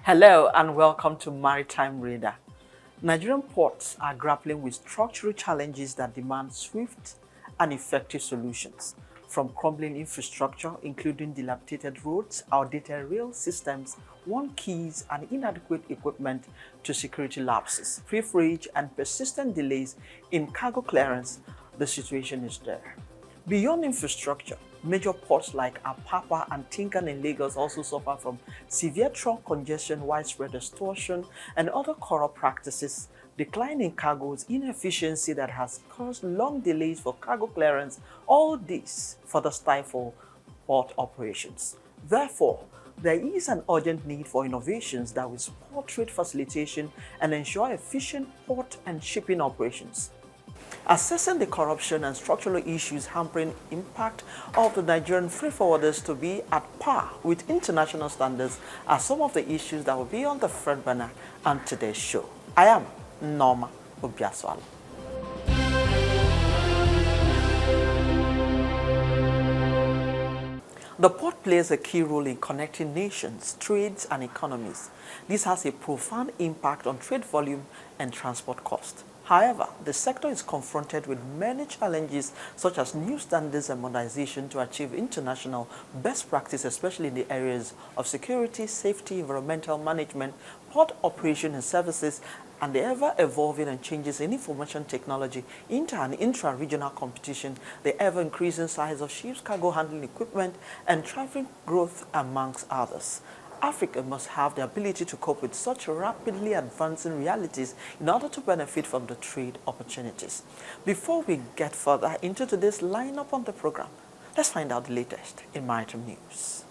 Hello and welcome to Maritime Radar. Nigerian ports are grappling with structural challenges that demand swift and effective solutions, from crumbling infrastructure, including dilapidated roads, outdated rail systems, worn quays, and inadequate equipment, to security lapses, pilferage, and persistent delays in cargo clearance. The situation is there. Beyond infrastructure, major ports like Apapa and Tinkan in Lagos also suffer from severe trunk congestion, widespread extortion, and other corrupt practices, declining cargoes, inefficiency that has caused long delays for cargo clearance. All this further stifle port operations. Therefore, there is an urgent need for innovations that will support trade facilitation and ensure efficient port and shipping operations. Assessing the corruption and structural issues hampering impact of the Nigerian freight forwarders to be at par with international standards are some of the issues that will be on the front burner on today's show. I am Norma Obiaswala. The port plays a key role in connecting nations, trades, and economies. This has a profound impact on trade volume and transport cost. However, the sector is confronted with many challenges, such as new standards and modernization to achieve international best practice, especially in the areas of security, safety, environmental management, port operation and services, and the ever-evolving and changes in information technology, inter- and intra-regional competition, the ever-increasing size of ships, cargo handling equipment, and traffic growth, amongst others. Africa must have the ability to cope with such rapidly advancing realities in order to benefit from the trade opportunities. Before we get further into today's lineup on the program, let's find out the latest in maritime news.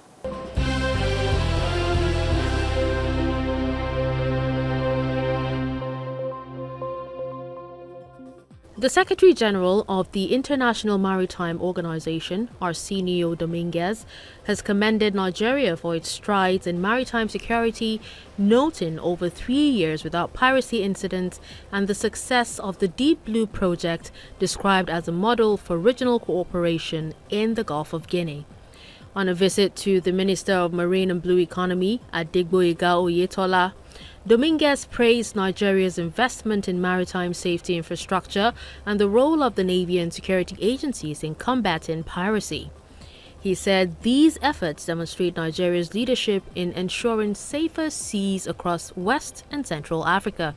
The Secretary General of the International Maritime Organization, Arsenio Dominguez, has commended Nigeria for its strides in maritime security, noting over 3 years without piracy incidents and the success of the Deep Blue project, described as a model for regional cooperation in the Gulf of Guinea. On a visit to the Minister of Marine and Blue Economy, Adegboyega Oyetola, Dominguez praised Nigeria's investment in maritime safety infrastructure and the role of the Navy and security agencies in combating piracy. He said these efforts demonstrate Nigeria's leadership in ensuring safer seas across West and Central Africa.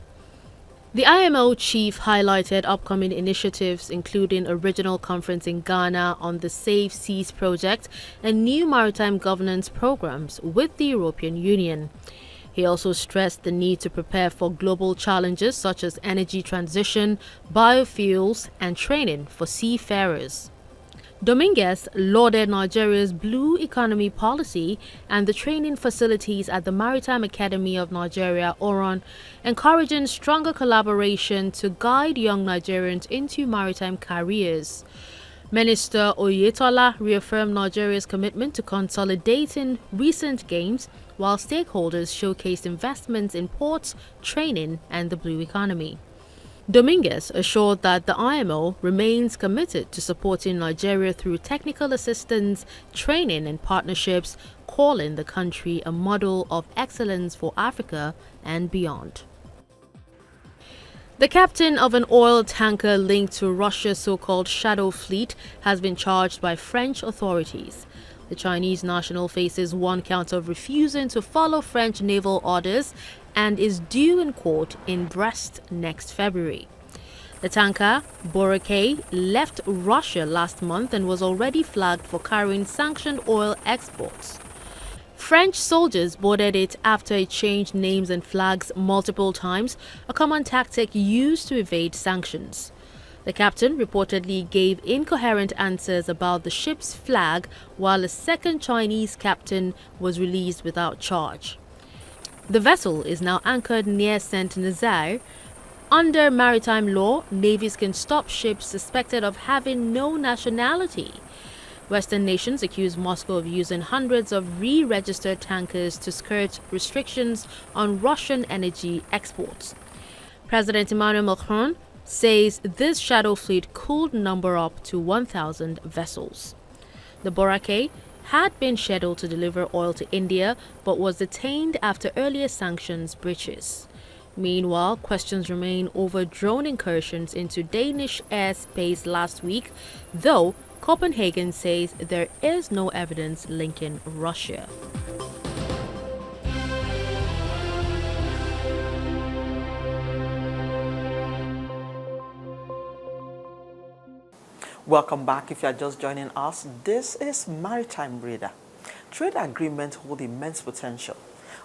The IMO chief highlighted upcoming initiatives, including a regional conference in Ghana on the Safe Seas project and new maritime governance programs with the European Union. He also stressed the need to prepare for global challenges such as energy transition, biofuels, and training for seafarers. Dominguez lauded Nigeria's blue economy policy and the training facilities at the Maritime Academy of Nigeria, Oron, encouraging stronger collaboration to guide young Nigerians into maritime careers. Minister Oyetola reaffirmed Nigeria's commitment to consolidating recent gains, while stakeholders showcased investments in ports, training, and the blue economy. Dominguez assured that the IMO remains committed to supporting Nigeria through technical assistance, training, and partnerships, calling the country a model of excellence for Africa and beyond. The captain of an oil tanker linked to Russia's so-called shadow fleet has been charged by French authorities. The Chinese national faces one count of refusing to follow French naval orders and is due in court in Brest next February. The tanker, Boracay, left Russia last month and was already flagged for carrying sanctioned oil exports. French soldiers boarded it after it changed names and flags multiple times, a common tactic used to evade sanctions. The captain reportedly gave incoherent answers about the ship's flag, while a second Chinese captain was released without charge. The vessel is now anchored near Saint-Nazaire. Under maritime law, navies can stop ships suspected of having no nationality. Western nations accuse Moscow of using hundreds of re-registered tankers to skirt restrictions on Russian energy exports. President Emmanuel Macron says this shadow fleet could number up to 1,000 vessels. The Boracay had been scheduled to deliver oil to India but was detained after earlier sanctions breaches. Meanwhile, questions remain over drone incursions into Danish airspace last week, though Copenhagen says there is no evidence linking Russia. Welcome back. If you are just joining us, this is Maritime Radar. Trade agreements hold immense potential.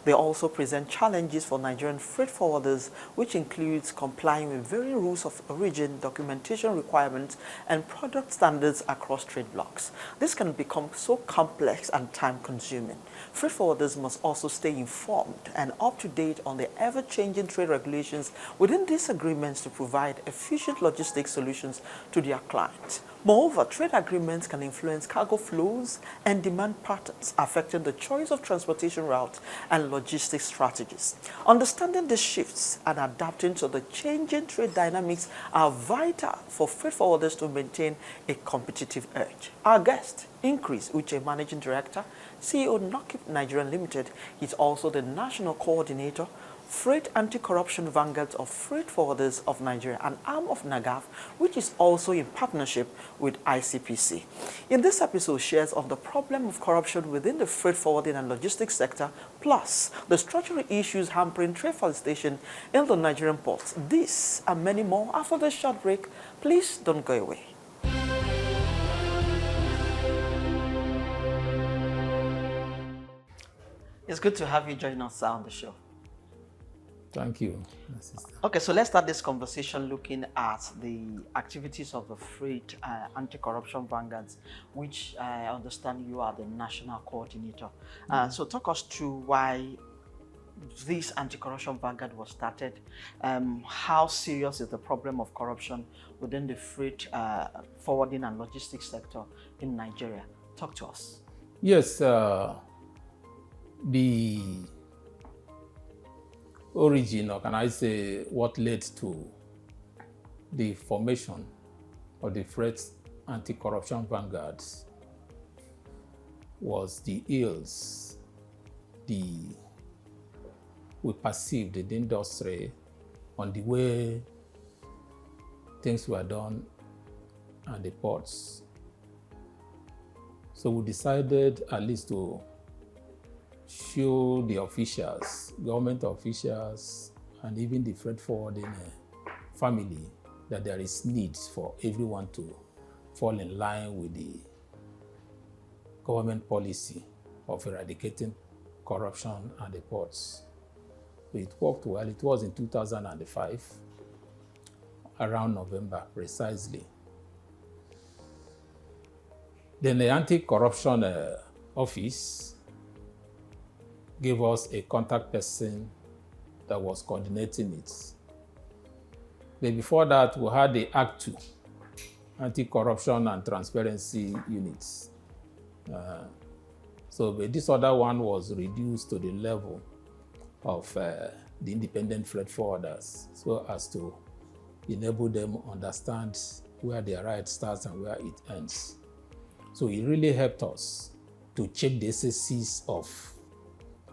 They also present challenges for Nigerian freight forwarders, which includes complying with varying rules of origin, documentation requirements, and product standards across trade blocs. This can become so complex and time-consuming. Freight forwarders must also stay informed and up-to-date on the ever-changing trade regulations within these agreements to provide efficient logistics solutions to their clients. Moreover, trade agreements can influence cargo flows and demand patterns, affecting the choice of transportation routes and logistics strategies. Understanding these shifts and adapting to the changing trade dynamics are vital for freight forwarders to maintain a competitive edge. Our guest, Uche, Managing Director, CEO Knockip Nigerian Limited, is also the National Coordinator, Freight Anti-Corruption Vanguards of Freight Forwarders of Nigeria, an arm of NAGAF, which is also in partnership with ICPC. In this episode, shares on the problem of corruption within the freight forwarding and logistics sector, plus the structural issues hampering trade facilitation in the Nigerian ports. This and many more after this short break. Please don't go away. It's good to have you join us on the show. Thank you. Okay, so let's start this conversation looking at the activities of the Freight Anti-Corruption Vanguards, which I understand you are the national coordinator. So talk us through why this Anti-Corruption Vanguard was started. How serious is the problem of corruption within the freight forwarding and logistics sector in Nigeria? Talk to us. Yes, the origin, or can I say what led to the formation of the Freight Anti-Corruption Vanguards was the ills we perceived in the industry on the way things were done at the ports. So we decided at least to show the officials, government officials, and even the freight forwarding family that there is need for everyone to fall in line with the government policy of eradicating corruption at the ports. So it worked well. It was in 2005, around November precisely. Then the anti-corruption office gave us a contact person that was coordinating it. Then before that, we had the Act 2, Anti-Corruption and Transparency Units. But this other one was reduced to the level of the independent freight forwarders, so as to enable them understand where their right starts and where it ends. So it really helped us to check the SSCs of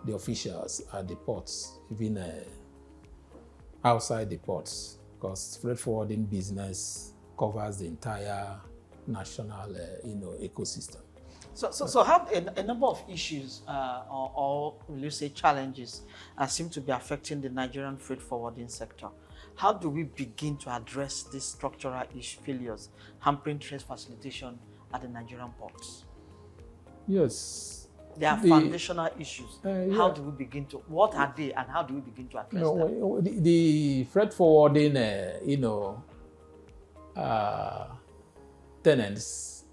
the officials at the ports, even outside the ports, because freight forwarding business covers the entire national ecosystem. So how a number of issues or will you say challenges seem to be affecting the Nigerian freight forwarding sector. How do we begin to address these structural failures hampering trade facilitation at the Nigerian ports? Yes. There are foundational issues. How do we begin to, what are they and how do we begin to address them? The freight forwarding, tenants,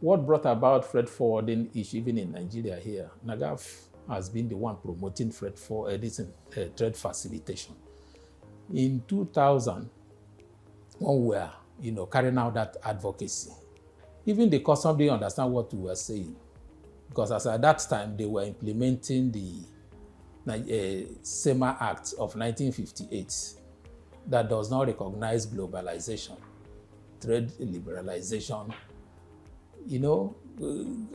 what brought about freight forwarding issue even in Nigeria here, NAGAF has been the one promoting freight forwarding trade facilitation. In 2000, when we were carrying out that advocacy, even the customs didn't understand what we were saying. Because as at that time, they were implementing the SEMA Act of 1958 that does not recognize globalization, trade liberalization.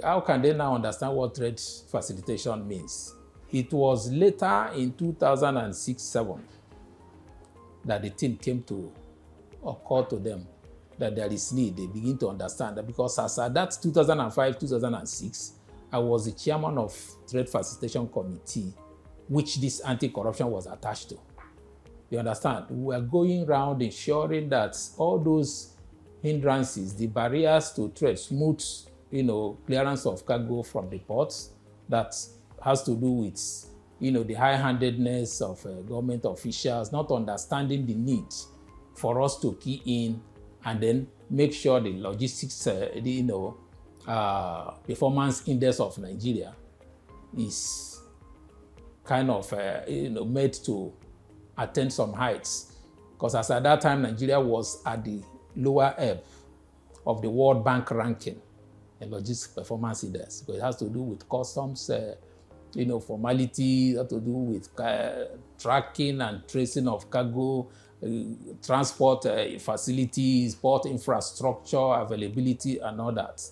how can they now understand what trade facilitation means? It was later in 2006-7 that the thing came to occur to them that there is need. They begin to understand that, because as at that 2005-2006, I was the chairman of Trade Facilitation Committee, which this anti-corruption was attached to. You understand? We are going around ensuring that all those hindrances, the barriers to trade, smooth, clearance of cargo from the ports, that has to do with, the high-handedness of government officials, not understanding the need for us to key in and then make sure the logistics, performance index of Nigeria is kind of, made to attain some heights. Because as at that time, Nigeria was at the lower ebb of the World Bank ranking and logistics performance index, because it has to do with customs, formality, it has to do with tracking and tracing of cargo, transport facilities, port infrastructure, availability, and all that.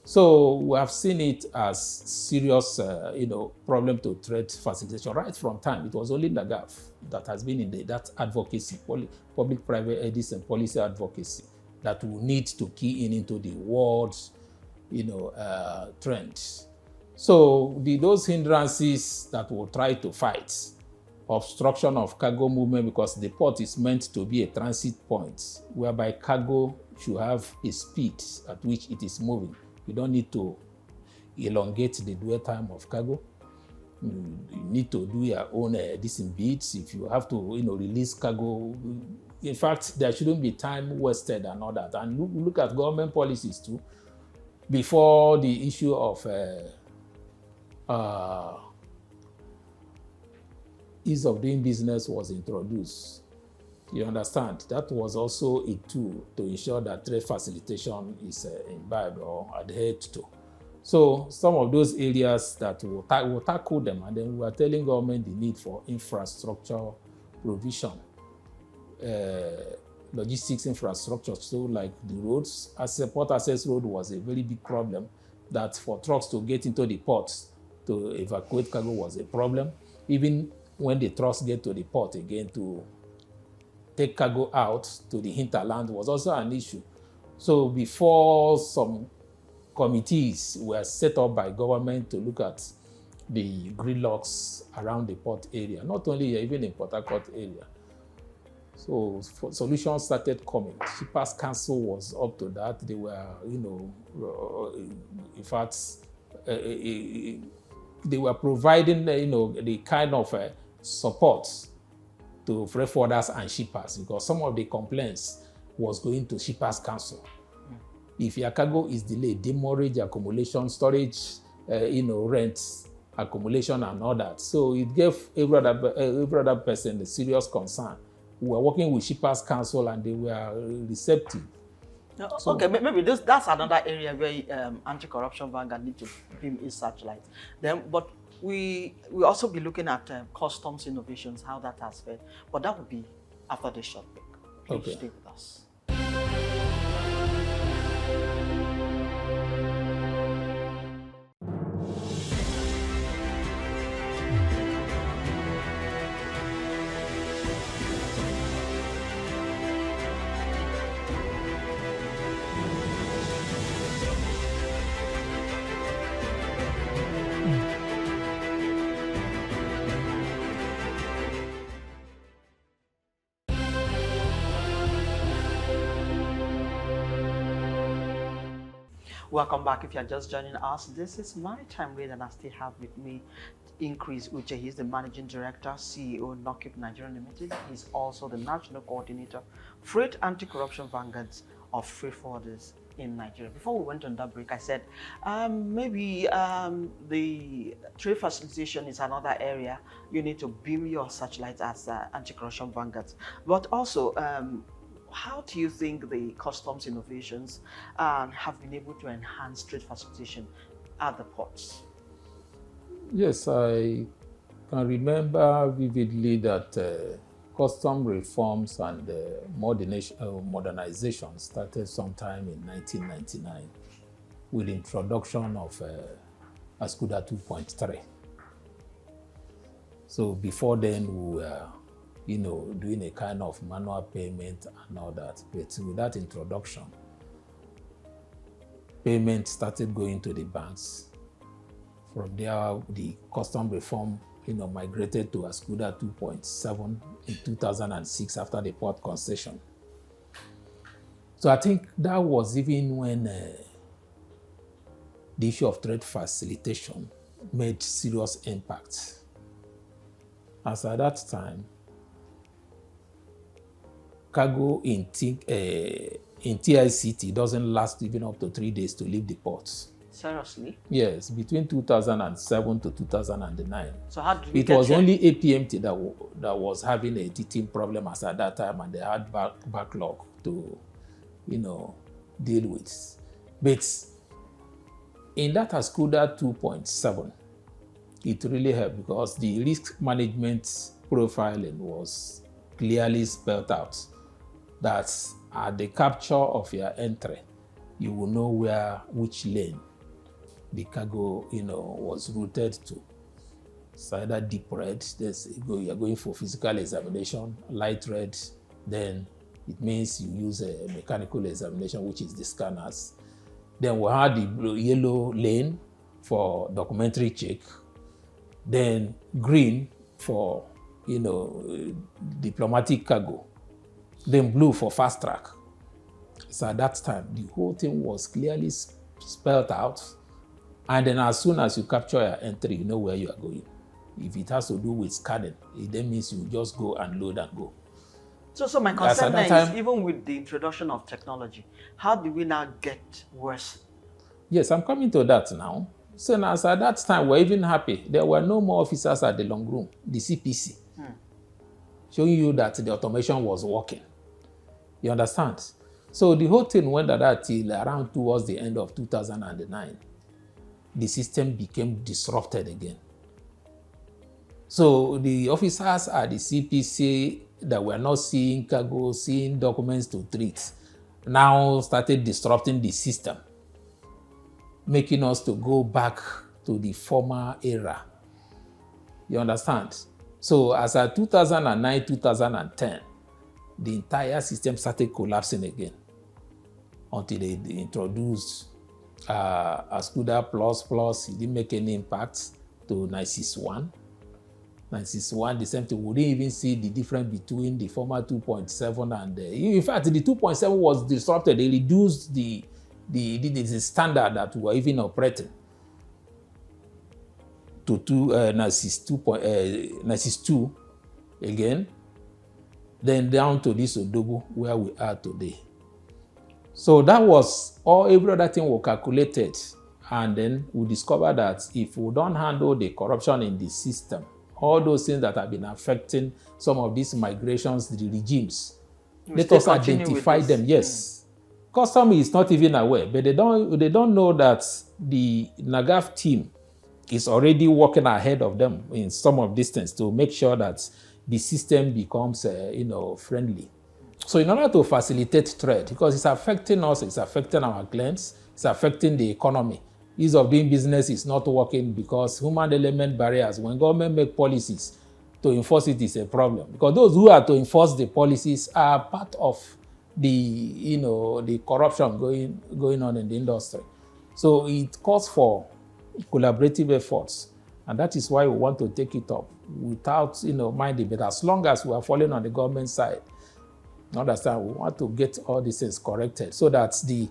So we have seen it as serious, problem to trade facilitation right from time. It was only NAGAF that has been in that advocacy, public-private edits and policy advocacy, that will need to key into the world's, trend. So those hindrances that will try to fight, obstruction of cargo movement, because the port is meant to be a transit point whereby cargo should have a speed at which it is moving. You don't need to elongate the dwell time of cargo. You need to do your own decent beats. If you have to, release cargo, in fact, there shouldn't be time wasted and all that. And look at government policies too. Before the issue of ease of doing business was introduced, you understand, that was also a tool to ensure that trade facilitation is imbibed or adhered to. So some of those areas that we'll tackle them, and then we are telling government the need for infrastructure provision, logistics infrastructure. So like the roads, as a port access road was a very big problem, that for trucks to get into the ports to evacuate cargo was a problem. Even when the trucks get to the port again to take cargo out to the hinterland was also an issue. So before some committees were set up by government to look at the gridlocks around the port area, not only here, even in Port Harcourt area. So solutions started coming. Shippers Council was up to that. They were, in fact, they were providing, the kind of support to freight forwarders and shippers, because some of the complaints was going to Shippers Council. If your cargo is delayed, demurrage, accumulation, storage, rent, accumulation, and all that. So it gave every other person a serious concern. We were working with Shippers Council and they were receptive. So, okay, maybe that's another area where anti-corruption Vanguard need to beam its searchlight. But we also be looking at customs innovations, how that has fared. But that would be after the short break. Please stay with us. Welcome back. If you're just joining us, this is Maritime Read, and I still have with me Increase Uche. He's the Managing Director, CEO, Knockip Nigerian Limited. He's also the National Coordinator, Freight Anti-Corruption Vanguards of Freight Forwarders in Nigeria. Before we went on that break, I said maybe the trade facilitation is another area you need to beam your searchlight as anti-corruption vanguards. But also, how do you think the customs innovations have been able to enhance trade facilitation at the ports? Yes, I can remember vividly that custom reforms and modernization started sometime in 1999 with the introduction of Ascuda 2.3. So before then, we were, doing a kind of manual payment and all that. But with that introduction, payment started going to the banks. From there, the custom reform, migrated to Ascuda 2.7 in 2006 after the port concession. So I think that was even when the issue of trade facilitation made serious impact. As at that time, cargo in TICT doesn't last even up to 3 days to leave the ports. Seriously? Yes, between 2007 to 2009. So how did we It get was here? only APMT that was having a teething problem as at that time, and they had backlog to, deal with. But in that Ascuda 2.7, it really helped because the risk management profiling was clearly spelled out. That at the capture of your entry, you will know which lane the cargo, was routed to. It's either deep red, you're going for physical examination, light red, then it means you use a mechanical examination, which is the scanners. Then we had the yellow lane for documentary check, then green for, diplomatic cargo, then blue for fast track. So at that time, the whole thing was clearly spelled out. And then as soon as you capture your entry, you know where you are going. If it has to do with scanning, it then means you just go and load and go. So my concern now is, even with the introduction of technology, how do we now get worse? Yes, I'm coming to that now. So now, at that time, we're even happy. There were no more officers at the long room, the CPC, showing you that the automation was working. You understand? So the whole thing went at that till around towards the end of 2009. The system became disrupted again. So the officers at the CPC that were not seeing cargo, seeing documents to treat, now started disrupting the system, making us to go back to the former era. You understand? So as at 2009, 2010, the entire system started collapsing again until they introduced Ascuda plus. It didn't make any impact to 961. 961, the same thing. We didn't even see the difference between the former 2.7 and in fact, the 2.7 was disrupted. They reduced the standard that we were even operating to 962 again, then down to this Odogu where we are today. So that was every other thing was calculated, and then we discovered that if we don't handle the corruption in the system, all those things that have been affecting some of these migrations, the regimes, let us identify them. Yes. Custom is not even aware, but they don't know that the NAGAF team is already working ahead of them in some of these things to make sure that the system becomes, friendly. So in order to facilitate trade, because it's affecting us, it's affecting our clients, it's affecting the economy. Ease of doing business is not working because human element barriers, when government make policies, to enforce it is a problem. Because those who are to enforce the policies are part of the corruption going on in the industry. So it calls for collaborative efforts. And that is why we want to take it up without, minding. But as long as we are falling on the government side, understand, we want to get all these things corrected so that the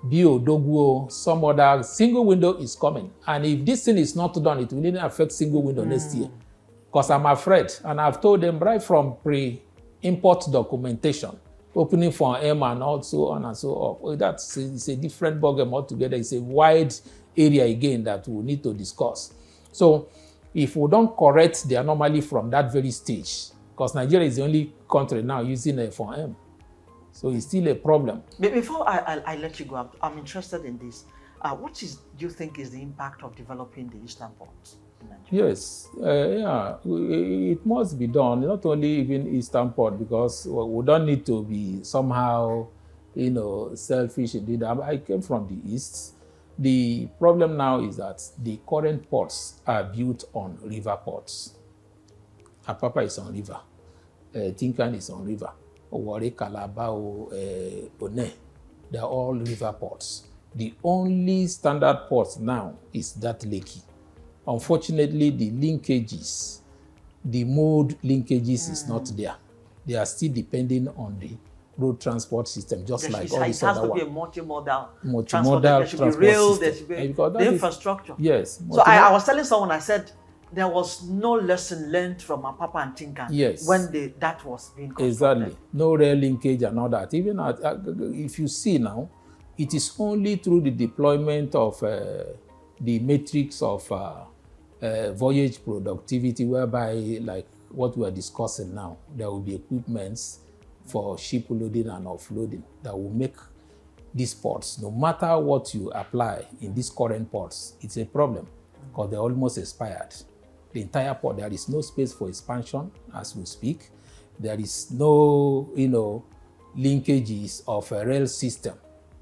BO, Doguo, some other single window is coming. And if this thing is not done, it will even affect single window next year. Because I'm afraid, and I've told them right from pre-import documentation, opening for M and also on and so on. It's a different ballgame altogether. It's a wide area again that we need to discuss. So if we don't correct the anomaly from that very stage, because Nigeria is the only country now using a F1M. So it's still a problem. But before I let you go, I'm interested in this. What do you think is the impact of developing the Eastern ports in Nigeria? Yes, it must be done, not only even Eastern port, because we don't need to be somehow, selfish indeed. I came from the East, The problem now is that the current ports are built on river ports. Apapa is on river. Tinkan is on river. Owari, Calabar, One, they are all river ports. The only standard port now is that Lekki. Unfortunately, the linkages, the mode linkages is not there. They are still depending on the road transport system, just like all these other ones. It has to be a multimodal transport. There should be rail, system. there should be the infrastructure. Yes. So I was telling someone, I said, there was no lesson learned from Apapa and Tinkan when that was being constructed. Exactly. No rail linkage and all that. Even if you see now, it is only through the deployment of the metrics of voyage productivity, whereby, like what we are discussing now, there will be equipments for ship loading and offloading that will make these ports, no matter what you apply in these current ports, it's a problem because they're almost expired. The entire port, there is no space for expansion as we speak. There is no, linkages of a rail system.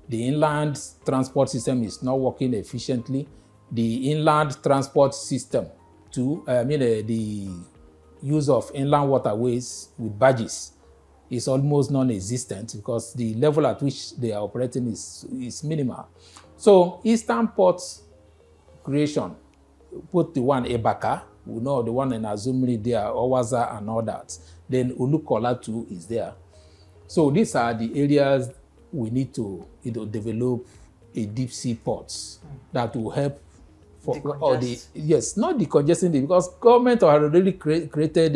The inland transport system is not working efficiently. The inland transport system, the use of inland waterways with barges is almost non-existent because the level at which they are operating is minimal. So Eastern Ports creation, put the one Ebaka, we know the one in Azumri there, Owaza and all that. Then Ulukola too is there. So these are the areas we need to develop a deep sea ports that will help for all the not decongesting because government already created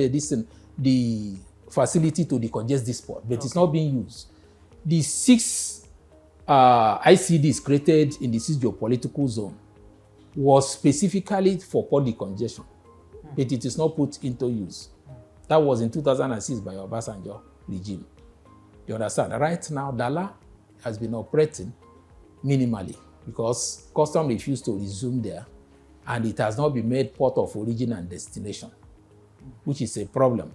the facility to decongest this port, but it's not being used. The 6 ICDs created in the 6 geopolitical zone was specifically for port decongestion, but it is not put into use. That was in 2006 by Obasanjo regime. You understand? Right now, Dala has been operating minimally because custom refused to resume there, and it has not been made port of origin and destination, which is a problem.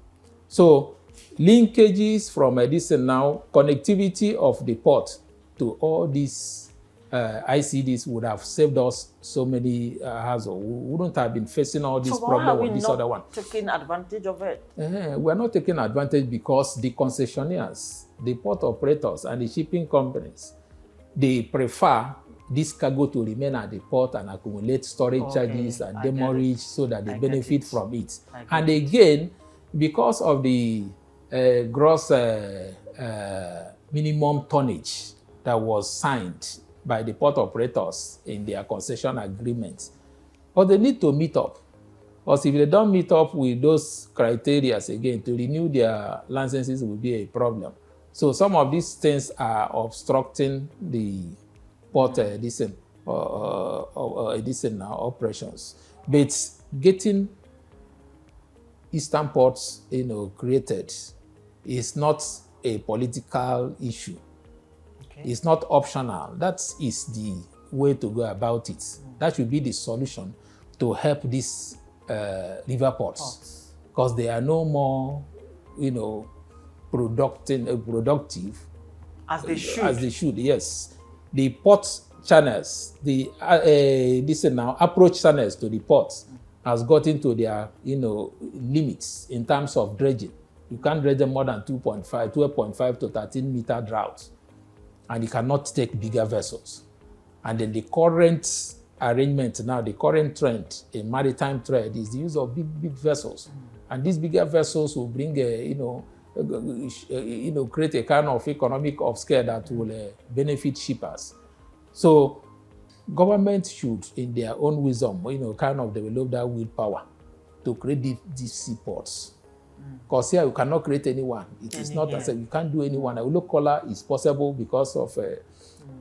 So linkages from now, connectivity of the port to all these ICDs would have saved us so many hassles. We wouldn't have been facing all these problems with this other one. Taking advantage of it? We're not taking advantage because the concessionaires, the port operators, and the shipping companies, they prefer this cargo to remain at the port and accumulate storage charges and demurrage so that they benefit from it. And again, because of the gross minimum tonnage that was signed by the port operators in their concession agreements, but they need to meet up. Because if they don't meet up with those criteria again, to renew their licenses will be a problem. So some of these things are obstructing the port operations. But getting Eastern ports, created is not a political issue. Okay. It's not optional. That is the way to go about it. That should be the solution to help these river ports, because they are no more, productive as they should. As they should, yes. The port channels, the approach channels to the ports has gotten to their, limits in terms of dredging. You can't dredge them more than 12.5 to 13 meter drought, and you cannot take bigger vessels. And then the current arrangement now, the current trend in maritime trade is the use of big vessels, and these bigger vessels will bring create a kind of economic upscale that will benefit shippers. So government should, in their own wisdom, kind of develop that willpower to create these seaports. Because here you cannot create anyone. It is not as if you can't do anyone. A local collar is possible because of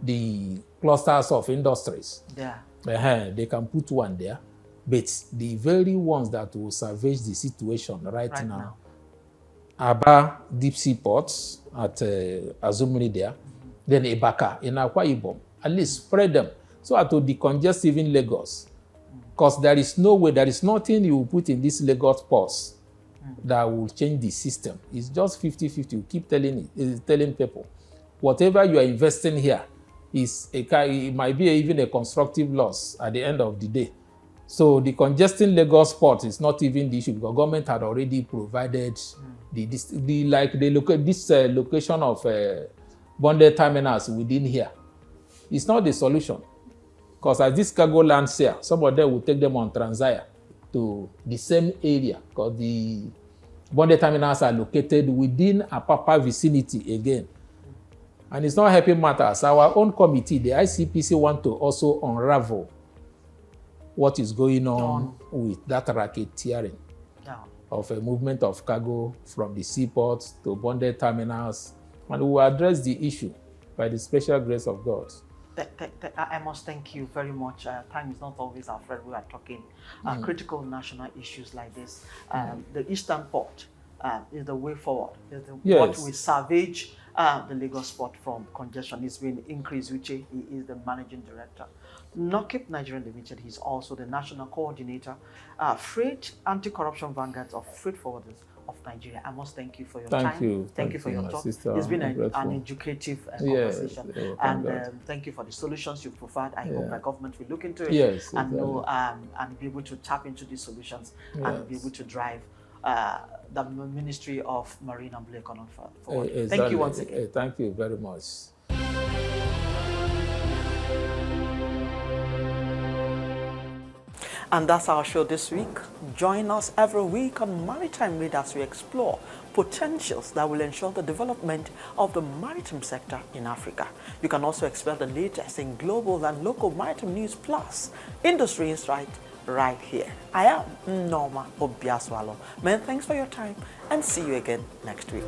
the clusters of industries. Yeah. They can put one there. But the very ones that will salvage the situation right now. Aba deep sea ports at Azumri there, then Ebaka in Akwa Ibom. At least spread them so as to decongest even Lagos. Because there is no way, there is nothing you will put in these Lagos ports that will change the system. It's just 50-50. You keep telling people, whatever you are investing here it might be even a constructive loss at the end of the day. So the congesting Lagos port is not even the issue because government had already provided this location of bonded terminals within here. It's not the solution because as this cargo lands here, some of them will take them on Transaya to the same area because the bonded terminals are located within a proper vicinity again. And it's not helping matters. Our own committee, the ICPC, want to also unravel what is going on with that racketeering of a movement of cargo from the seaports to bonded terminals. And we will address the issue by the special grace of God. I must thank you very much. Time is not always our friend. We are talking critical national issues like this. The Eastern Port is the way forward. What we salvage the Lagos port from congestion is being increased. Uche, he is the managing director. Nokip Nigerian Limited, he's also the national coordinator, Freight Anti-Corruption Vanguards of Freight Forwarders of Nigeria. I must thank you for your time. Thank you for your talk. It's been an educative conversation. Thank you for the solutions you provide. I hope the government will look into it and know and be able to tap into these solutions and be able to drive the Ministry of Marine and Blue Economy forward. Exactly. Thank you once again. Thank you very much. And that's our show this week. Join us every week on Maritime Read as we explore potentials that will ensure the development of the maritime sector in Africa. You can also expect the latest in global and local maritime news plus industry insight right here. I am Norma Obiaswalo. Many thanks for your time and see you again next week.